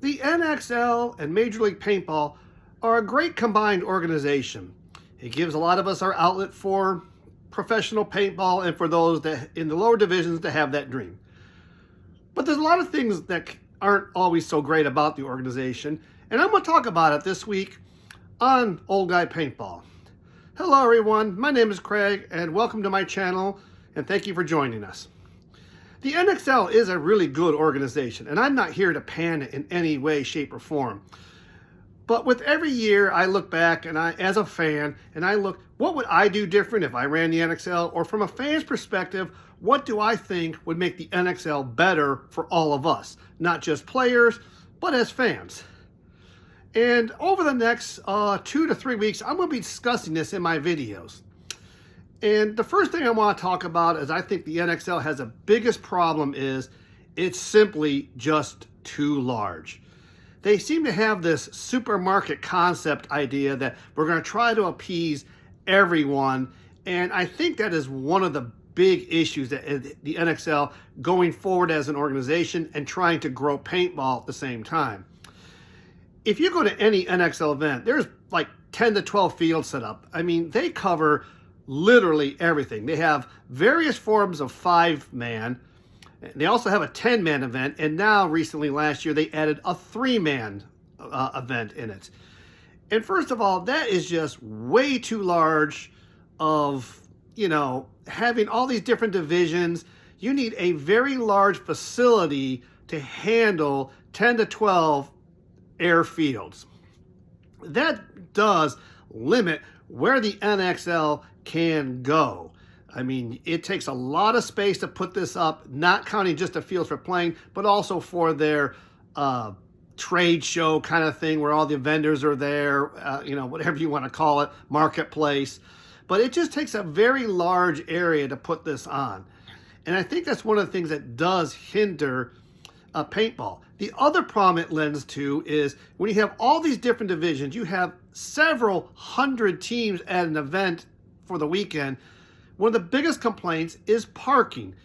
The NXL and Major League Paintball are a great combined organization. It gives a lot of us our outlet for professional paintball and for those that in the lower divisions to have that dream. But there's a lot of things that aren't always so great about the organization, and I'm going to talk about it this week on Old Guy Paintball. Hello everyone, my name is Craig and welcome to my channel, and thank you for joining us. The NXL is a really good organization, and I'm not here to pan it in any way, shape, or form. But with every year, I look back and as a fan, and I look, what would I do different if I ran the NXL? Or from a fan's perspective, what do I think would make the NXL better for all of us? Not just players, but as fans. And over the next 2 to 3 weeks, I'm going to be discussing this in my videos. And the first thing I want to talk about is I think the NXL has a biggest problem is it's simply just too large. They seem to have this supermarket concept idea that we're going to try to appease everyone. And I think that is one of the big issues that the NXL going forward as an organization and trying to grow paintball at the same time. If you go to any NXL event, there's like 10 to 12 fields set up. I mean, they cover literally everything. They have various forms of 5-man. They also have a 10-man event, and now recently last year they added a 3-man event in it. And first of all, that is just way too large of, having all these different divisions. You need a very large facility to handle 10 to 12 airfields. That does limit where the NXL can go. I mean, it takes a lot of space to put this up, not counting just the fields for playing, but also for their trade show kind of thing where all the vendors are there, whatever you want to call it, marketplace. But it just takes a very large area to put this on. And I think that's one of the things that does hinder paintball. The other problem it lends to is when you have all these different divisions, you have several hundred teams at an event for the weekend. One of the biggest complaints is parking.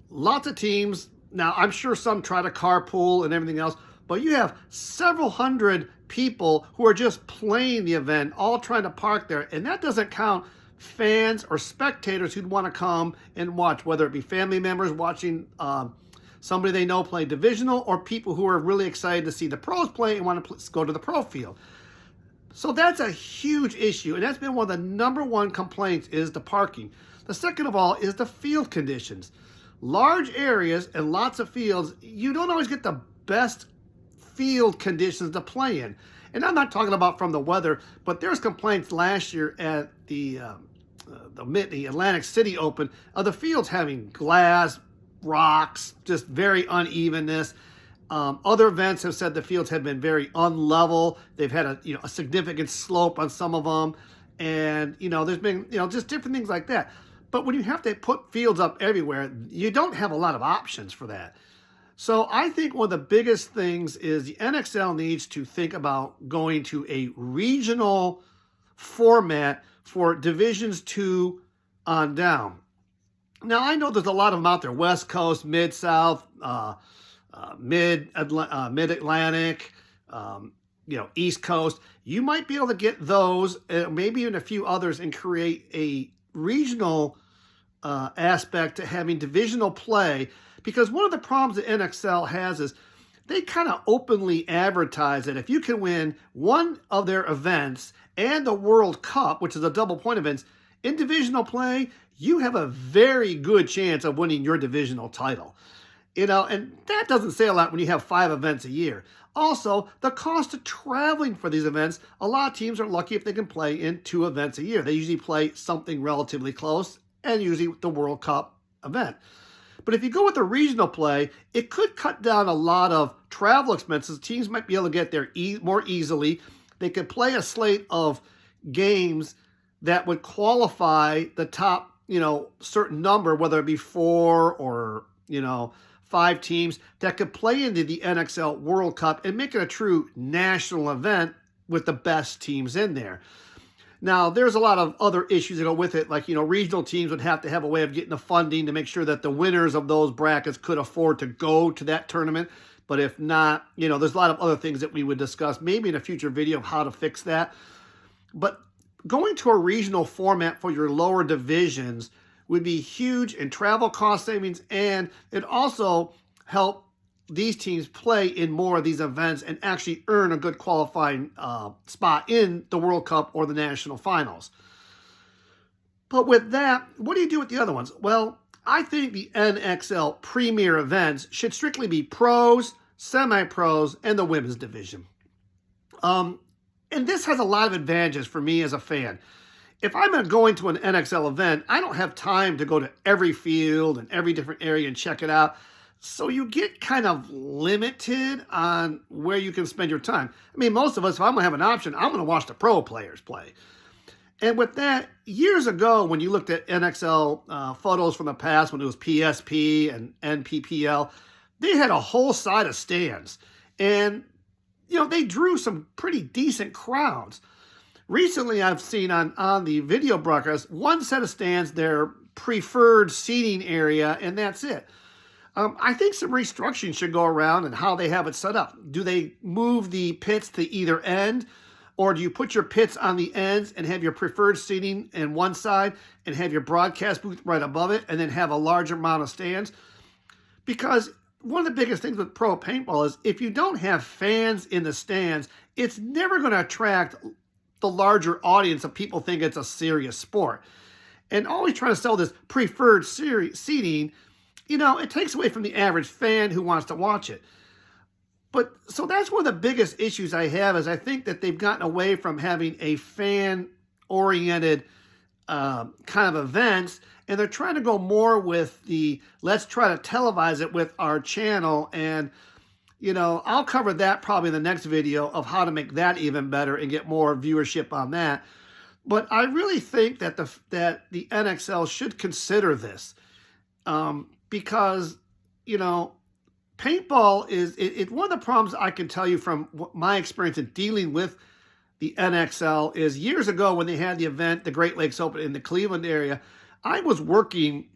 Lots of teams, now I'm sure some try to carpool and everything else, but you have several hundred people who are just playing the event, all trying to park there, and that doesn't count fans or spectators who'd want to come and watch, whether it be family members watching somebody they know play divisional, or people who are really excited to see the pros play and want to go to the pro field. So that's a huge issue, and that's been one of the number one complaints is the parking. The second of all is the field conditions. Large areas and lots of fields, you don't always get the best field conditions to play in. And I'm not talking about from the weather, but there's complaints last year at the Atlantic City Open of the fields having glass, rocks, just very unevenness. Other events have said the fields have been very unlevel. They've had a significant slope on some of them, and there's been just different things like that. But when you have to put fields up everywhere, you don't have a lot of options for that. So I think one of the biggest things is the NXL needs to think about going to a regional format for divisions 2 on down. Now I know there's a lot of them out there: West Coast, Mid South, Mid-Atlantic, East Coast. You might be able to get those, maybe even a few others, and create a regional aspect to having divisional play. Because one of the problems that NXL has is they kind of openly advertise that if you can win one of their events and the World Cup, which is a double point event, in divisional play, you have a very good chance of winning your divisional title. And that doesn't say a lot when you have 5 events a year. Also, the cost of traveling for these events, a lot of teams are lucky if they can play in 2 events a year. They usually play something relatively close, and usually the World Cup event. But if you go with the regional play, it could cut down a lot of travel expenses. Teams might be able to get there more easily. They could play a slate of games that would qualify the top, certain number, whether it be 4 or, 5 teams that could play into the NXL World Cup and make it a true national event with the best teams in there. Now, there's a lot of other issues that go with it, like, regional teams would have to have a way of getting the funding to make sure that the winners of those brackets could afford to go to that tournament. But if not, there's a lot of other things that we would discuss, maybe in a future video, of how to fix that. But going to a regional format for your lower divisions would be huge in travel cost savings, and it also help these teams play in more of these events and actually earn a good qualifying spot in the World Cup or the national finals. But with that, what do you do with the other ones? Well, I think the NXL premier events should strictly be pros, semi-pros, and the women's division. And this has a lot of advantages for me as a fan. If I'm going to an NXL event, I don't have time to go to every field and every different area and check it out. So you get kind of limited on where you can spend your time. I mean, most of us, if I'm going to have an option, I'm going to watch the pro players play. And with that, years ago, when you looked at NXL photos from the past, when it was PSP and NPPL, they had a whole side of stands. And, they drew some pretty decent crowds. Recently, I've seen on the video broadcast, one set of stands, their preferred seating area, and that's it. I think some restructuring should go around and how they have it set up. Do they move the pits to either end? Or do you put your pits on the ends and have your preferred seating in one side and have your broadcast booth right above it and then have a larger amount of stands? Because one of the biggest things with pro paintball is if you don't have fans in the stands, it's never going to attract the larger audience of people think it's a serious sport. And always trying to sell this preferred seating, it takes away from the average fan who wants to watch it. But so that's one of the biggest issues I have is I think that they've gotten away from having a fan-oriented kind of events, and they're trying to go more with the let's try to televise it with our channel. And, I'll cover that probably in the next video of how to make that even better and get more viewership on that. But I really think that the NXL should consider this because, paintball is one of the problems I can tell you from my experience in dealing with the NXL is years ago when they had the event, the Great Lakes Open in the Cleveland area, I was working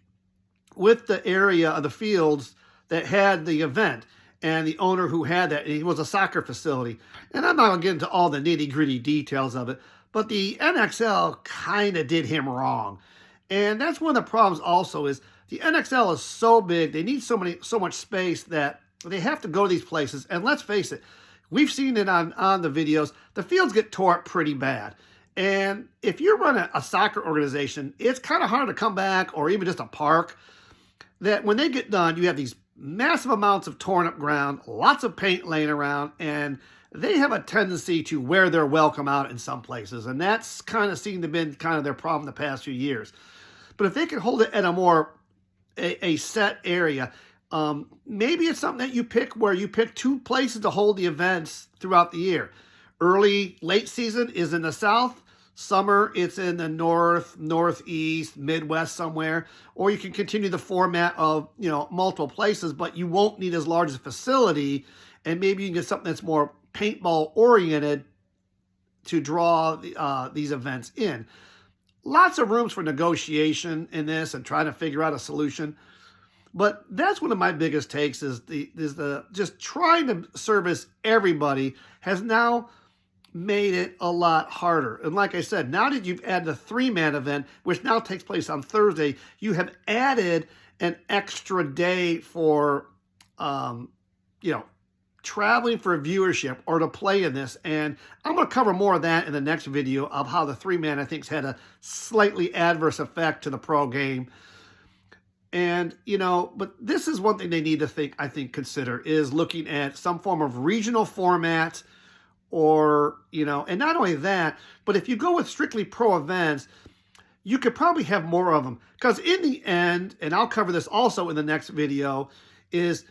with the area of the fields that had the event and the owner who had that. It was a soccer facility. And I'm not going to get into all the nitty-gritty details of it, but the NXL kind of did him wrong. And that's one of the problems also is the NXL is so big, they need so much space that they have to go to these places. And let's face it, we've seen it on the videos, the fields get tore up pretty bad. And if you run a soccer organization, it's kind of hard to come back, or even just a park, that when they get done, you have these massive amounts of torn up ground, lots of paint laying around, and they have a tendency to wear their welcome out in some places. And that's kind of seemed to have been kind of their problem the past few years. But if they can hold it at a set area, maybe it's something that you pick where you pick two places to hold the events throughout the year. Late season is in the south. Summer, it's in the north, northeast, Midwest somewhere. Or you can continue the format of, multiple places, but you won't need as large a facility. And maybe you can get something that's more paintball oriented to draw these events in. Lots of rooms for negotiation in this and trying to figure out a solution. But that's one of my biggest takes is the just trying to service everybody has now made it a lot harder. And like I said, now that you've added the 3-man event, which now takes place on Thursday, you have added an extra day for, traveling for viewership or to play in this. And I'm going to cover more of that in the next video of how the 3-man, I think, has had a slightly adverse effect to the pro game. And, but this is one thing they need to consider is looking at some form of regional format or, and not only that, but if you go with strictly pro events, you could probably have more of them. Because in the end, and I'll cover this also in the next video, is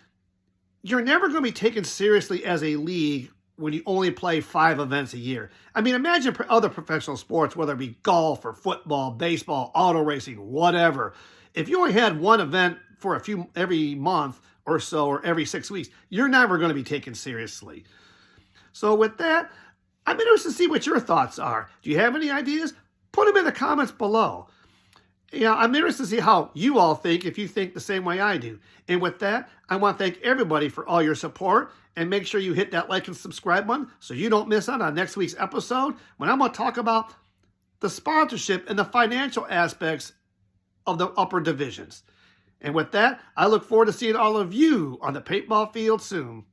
you're never going to be taken seriously as a league when you only play 5 events a year. I mean, imagine other professional sports, whether it be golf or football, baseball, auto racing, whatever. If you only had one event for every month or so, or every 6 weeks, you're never going to be taken seriously. So with that, I'm interested to see what your thoughts are. Do you have any ideas? Put them in the comments below. Yeah, I'm interested to see how you all think, if you think the same way I do. And with that, I want to thank everybody for all your support, and make sure you hit that like and subscribe button so you don't miss out on next week's episode when I'm going to talk about the sponsorship and the financial aspects of the upper divisions. And with that, I look forward to seeing all of you on the paintball field soon.